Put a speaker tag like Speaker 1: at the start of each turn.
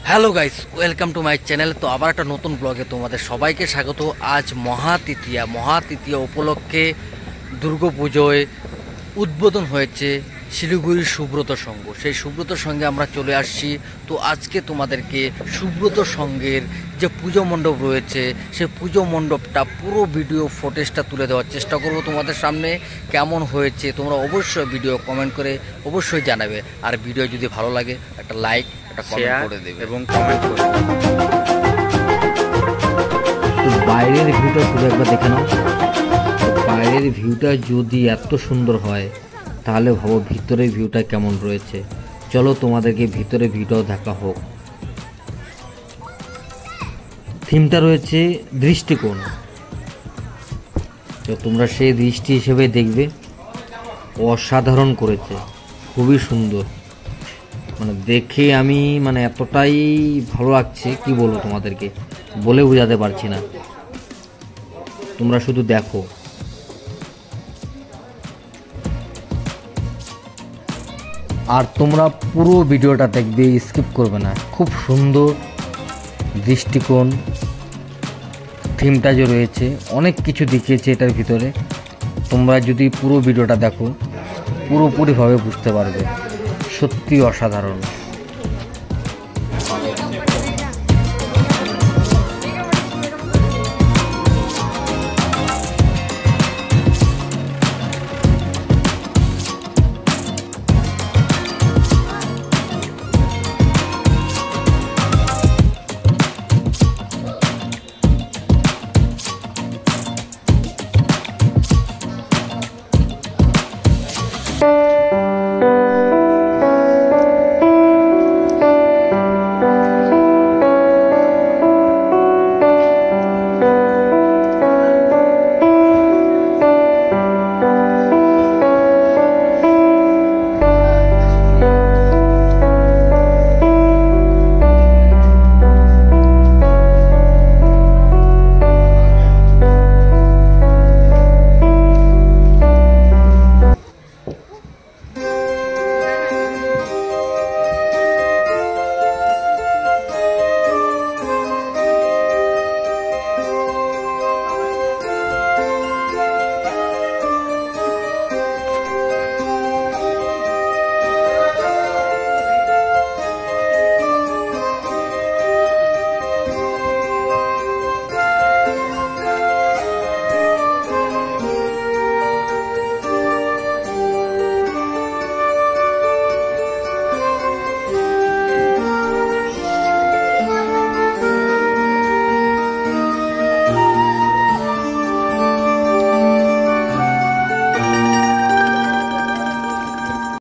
Speaker 1: Hello guys, welcome to my channel. তো আবার একটা নতুন ব্লগে তোমাদের সবাইকে স্বাগত। আজ মহাতৃতীয়া উপলক্ষে দুর্গাপুজোয় উদ্বোধন হয়েছে শিলিগুড়ির সুব্রত সংঘ। সেই সুব্রত সংঘে আমরা চলে আসছি। তো আজকে তোমাদেরকে সুব্রত সংঘের যে পুজো মণ্ডপ রয়েছে সেই পুজো মণ্ডপটা পুরো ভিডিও ফুটেজটা তুলে দেওয়ার চেষ্টা করব তোমাদের সামনে। কেমন হয়েছে তোমরা অবশ্যই ভিডিও কমেন্ট করে অবশ্যই জানাবে। আর ভিডিও যদি ভালো লাগে একটা লাইক একটা কমেন্ট করে দেবে
Speaker 2: এবং কমেন্ট করে।
Speaker 1: তো বাইরের ভিউটা শুধু একবার দেখে নাও। তো বাইরের ভিউটা যদি এত সুন্দর হয় তাহলে ভাবো ভিতরের ভিউটা কেমন রয়েছে। চলো তোমাদেরকে ভিতরে ভিউটাও দেখা হোক। থিমটা রয়েছে দৃষ্টিকোণ, তো তোমরা সেই দৃষ্টি হিসেবে দেখবে। অসাধারণ করেছে, খুবই সুন্দর। দেখে আমি এতটাই ভালো লাগছে, কি বলবো তোমাদেরকে, বলে বোঝাতে পারছি না। তোমরা শুধু দেখো। আর তোমরা পুরো ভিডিওটা দেখবে, স্কিপ করবে না। খুব সুন্দর দৃষ্টিকোণ, থিমটা যে রয়েছে অনেক কিছু দেখিয়েছে এটার ভিতরে। তোমরা যদি পুরো ভিডিওটা দেখো পুরোপুরিভাবে বুঝতে পারবে। সত্যি অসাধারণ।